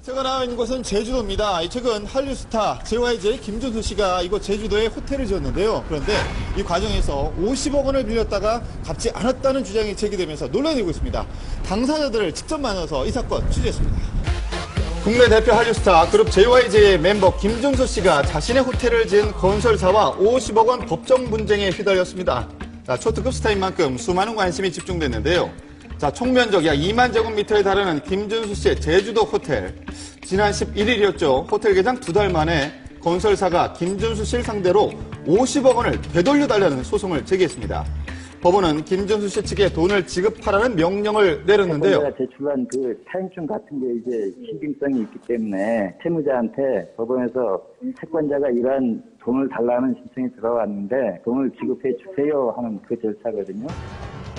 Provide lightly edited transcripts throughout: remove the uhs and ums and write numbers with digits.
제가 나와 있는 곳은 제주도입니다. 최근 한류 스타 JYJ 김준수 씨가 이곳 제주도에 호텔을 지었는데요. 그런데 이 과정에서 50억 원을 빌렸다가 갚지 않았다는 주장이 제기되면서 논란이 되고 있습니다. 당사자들을 직접 만나서 이 사건 취재했습니다. 국내 대표 한류 스타 그룹 JYJ의 멤버 김준수 씨가 자신의 호텔을 지은 건설사와 50억 원 법정 분쟁에 휘달렸습니다. 초특급 스타인 만큼 수많은 관심이 집중됐는데요. 총 면적 약 2만 제곱미터에 달하는 김준수 씨의 제주도 호텔. 지난 11일이었죠. 호텔 개장 2달 만에 건설사가 김준수 씨를 상대로 50억 원을 되돌려달라는 소송을 제기했습니다. 법원은 김준수 씨 측에 돈을 지급하라는 명령을 내렸는데요. 채권자가 제출한 그 차용증 같은 게 이제 신빙성이 있기 때문에 채무자한테 법원에서 채권자가 이러한 돈을 달라는 신청이 들어왔는데 돈을 지급해 주세요 하는 그 절차거든요.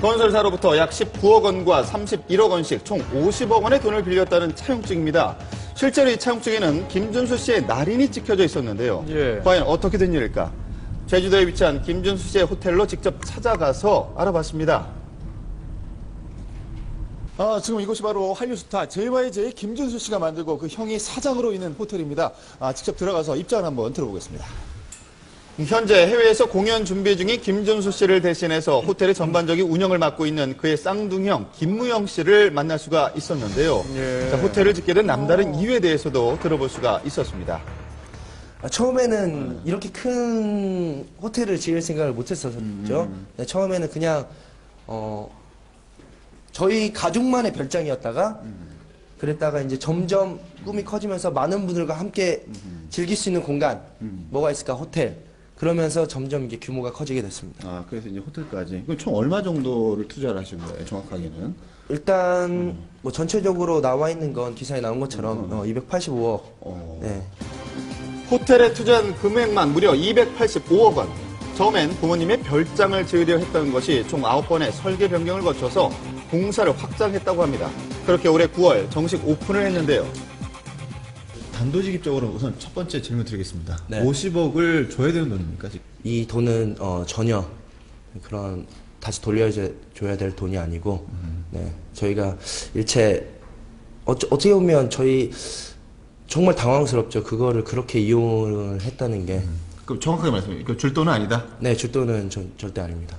건설사로부터 약 19억 원과 31억 원씩 총 50억 원의 돈을 빌렸다는 차용증입니다. 실제로 이 차용증에는 김준수 씨의 날인이 찍혀져 있었는데요. 과연 어떻게 된 일일까? 제주도에 위치한 김준수 씨의 호텔로 직접 찾아가서 알아봤습니다. 지금 이곳이 바로 한류 스타 JYJ 김준수 씨가 만들고 그 형이 사장으로 있는 호텔입니다. 직접 들어가서 입장을 한번 들어보겠습니다. 현재 해외에서 공연 준비 중인 김준수 씨를 대신해서 호텔의 전반적인 운영을 맡고 있는 그의 쌍둥이형 김무영 씨를 만날 수가 있었는데요. 호텔을 짓게 된 남다른 이유에 대해서도 들어볼 수가 있었습니다. 처음에는 이렇게 큰 호텔을 지을 생각을 못 했었죠. 처음에는 그냥 저희 가족만의 별장이었다가 그랬다가 이제 점점 꿈이 커지면서 많은 분들과 함께 즐길 수 있는 공간 뭐가 있을까 호텔 그러면서 점점 이게 규모가 커지게 됐습니다. 그래서 이제 호텔까지. 그럼 총 얼마 정도를 투자를 하신 거예요, 정확하게는? 일단 뭐 전체적으로 나와 있는 건 기사에 나온 것처럼 285억. 네. 호텔에 투자한 금액만 무려 285억 원. 처음엔 부모님의 별장을 지으려 했던 것이 총 9번의 설계 변경을 거쳐서 공사를 확장했다고 합니다. 그렇게 올해 9월 정식 오픈을 했는데요. 단도직입적으로 우선 첫 번째 질문 드리겠습니다. 네. 50억을 줘야 되는 돈입니까? 지금? 이 돈은 전혀 그런 다시 돌려줘야 될 돈이 아니고 네, 저희가 일체 어떻게 보면 저희 정말 당황스럽죠. 그거를 그렇게 이용을 했다는 게. 그럼 정확하게 말씀해 주세요. 줄 돈은 아니다? 네, 줄 돈은 절대 아닙니다.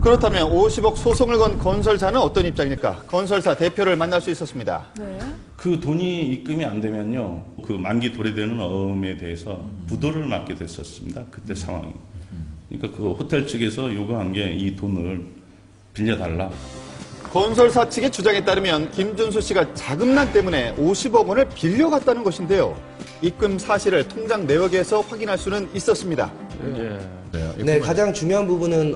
그렇다면 50억 소송을 건 건설사는 어떤 입장일까? 건설사 대표를 만날 수 있었습니다. 네. 그 돈이 입금이 안 되면요, 그 만기 도래되는 어음에 대해서 부도를 맞게 됐었습니다. 그때 상황이. 그러니까 그 호텔 측에서 요구한 게 이 돈을 빌려달라. 건설사 측의 주장에 따르면 김준수 씨가 자금난 때문에 50억 원을 빌려갔다는 것인데요. 입금 사실을 통장 내역에서 확인할 수는 있었습니다. 네, 가장 중요한 부분은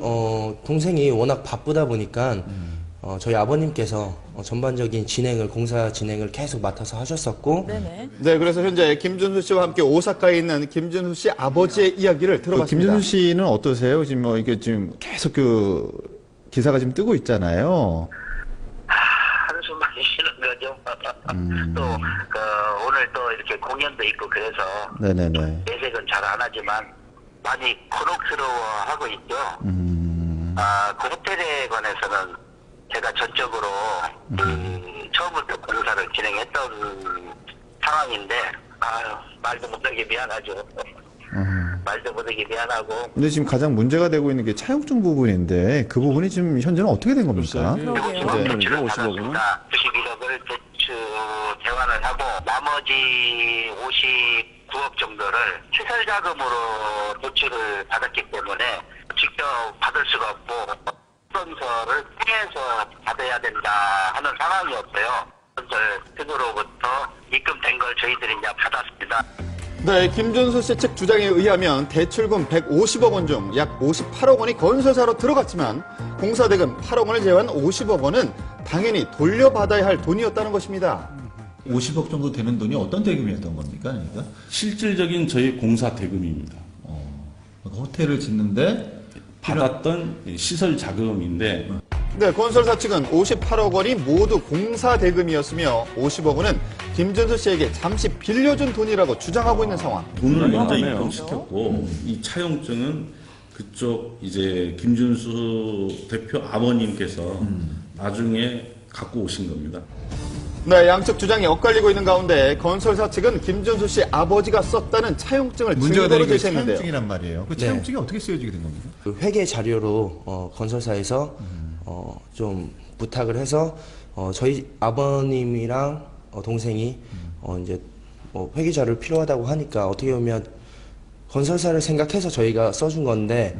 동생이 워낙 바쁘다 보니까 저희 아버님께서 전반적인 공사 진행을 계속 맡아서 하셨었고. 네, 그래서 현재 김준수 씨와 함께 오사카에 있는 김준수 씨 아버지의 이야기를 들어봤습니다. 김준수 씨는 어떠세요? 지금 뭐 이게 지금 계속 기사가 지금 뜨고 있잖아요. 한숨만 쉬는 거죠. 또 오늘 또 이렇게 공연도 있고 그래서 네네네. 내색은 잘 안 하지만 많이 곤혹스러워하고 있죠. 그 호텔에 관해서는 제가 전적으로 처음부터 공사를 진행했던 상황인데 말도 못하게 미안하죠. 말도 못하게 미안하고. 근데 지금 가장 문제가 되고 있는 게 차용증 부분인데 그 부분이 지금 현재는 어떻게 된 겁니까? 51억을 대출 대환을 하고 나머지 59억 정도를 시설 자금으로 대출을 받았기 때문에 직접 받을 수가 없고 스폰서를 통해서 받아야 된다 하는 상황이었어요. 건설 측으로부터 입금된 걸 저희들이 이제 받았습니다. 네, 김준수 씨 측 주장에 의하면 대출금 150억 원 중 약 58억 원이 건설사로 들어갔지만 공사대금 8억 원을 제외한 50억 원은 당연히 돌려받아야 할 돈이었다는 것입니다. 50억 정도 되는 돈이 어떤 대금이었던 겁니까? 그러니까? 실질적인 저희 공사 대금입니다. 호텔을 짓는데 받았던 시설 자금인데. 네, 건설사 측은 58억 원이 모두 공사 대금이었으며 50억 원은 김준수 씨에게 잠시 빌려준 돈이라고 주장하고 있는 상황. 돈을 먼저 입금시켰고 이 차용증은 그쪽 이제 김준수 대표 아버님께서 나중에 갖고 오신 겁니다. 네, 양측 주장이 엇갈리고 있는 가운데 건설사 측은 김준수 씨 아버지가 썼다는 차용증을 문제가 증거로 되는 게 제시했는데요. 차용증이란 말이에요. 그 차용증이 어떻게 쓰여지게 된 겁니까? 그 회계 자료로 건설사에서 좀 부탁을 해서 저희 아버님이랑 동생이 이제 회계 자료를 필요하다고 하니까 어떻게 보면 건설사를 생각해서 저희가 써준 건데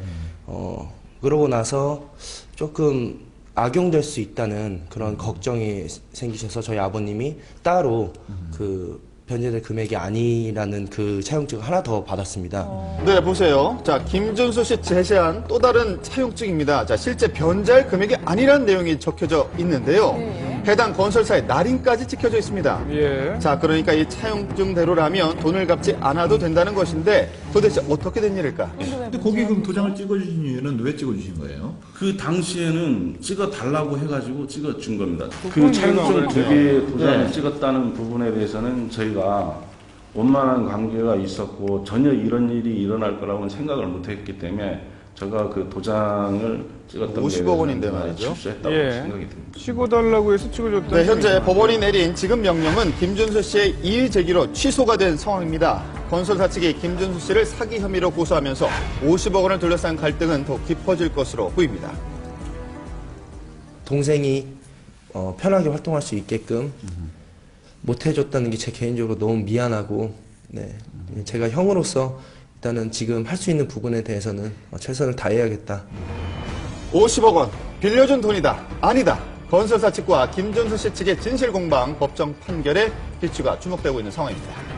그러고 나서 조금 악용될 수 있다는 그런 걱정이 생기셔서 저희 아버님이 따로 그 변제될 금액이 아니라는 그 차용증을 하나 더 받았습니다. 네, 보세요. 자, 김준수 씨 제시한 또 다른 차용증입니다. 자, 실제 변제할 금액이 아니라는 내용이 적혀져 있는데요. 해당 건설사의 날인까지 찍혀져 있습니다. 예. 자, 그러니까 이 차용증대로라면 돈을 갚지 않아도 된다는 것인데 도대체 어떻게 된 일일까? 근데 거기 그럼 도장을 찍어주신 이유는 왜 찍어주신 거예요? 그 당시에는 찍어 달라고 해가지고 찍어 준 겁니다. 그건 그 차용증 이유가 두 개의 도장을 네. 찍었다는 부분에 대해서는 저희가 원만한 관계가 있었고 전혀 이런 일이 일어날 거라고는 생각을 못했기 때문에 제가 그 도장을 찍었던 50억 원인데 말이죠. 실수했다고 예. 생각이 듭니다. 찍어달라고 해서 찍어줬다는 네, 현재 소리가. 법원이 내린 지급 명령은 김준수 씨의 이의 제기로 취소가 된 상황입니다. 건설사 측이 김준수 씨를 사기 혐의로 고소하면서 50억 원을 둘러싼 갈등은 더 깊어질 것으로 보입니다. 동생이 편하게 활동할 수 있게끔 못 해줬다는 게 제 개인적으로 너무 미안하고, 네, 제가 형으로서 일단은 지금 할 수 있는 부분에 대해서는 최선을 다해야겠다. 50억 원 빌려준 돈이다. 아니다. 건설사 측과 김준수 씨 측의 진실공방 법정 판결에 필추가 주목되고 있는 상황입니다.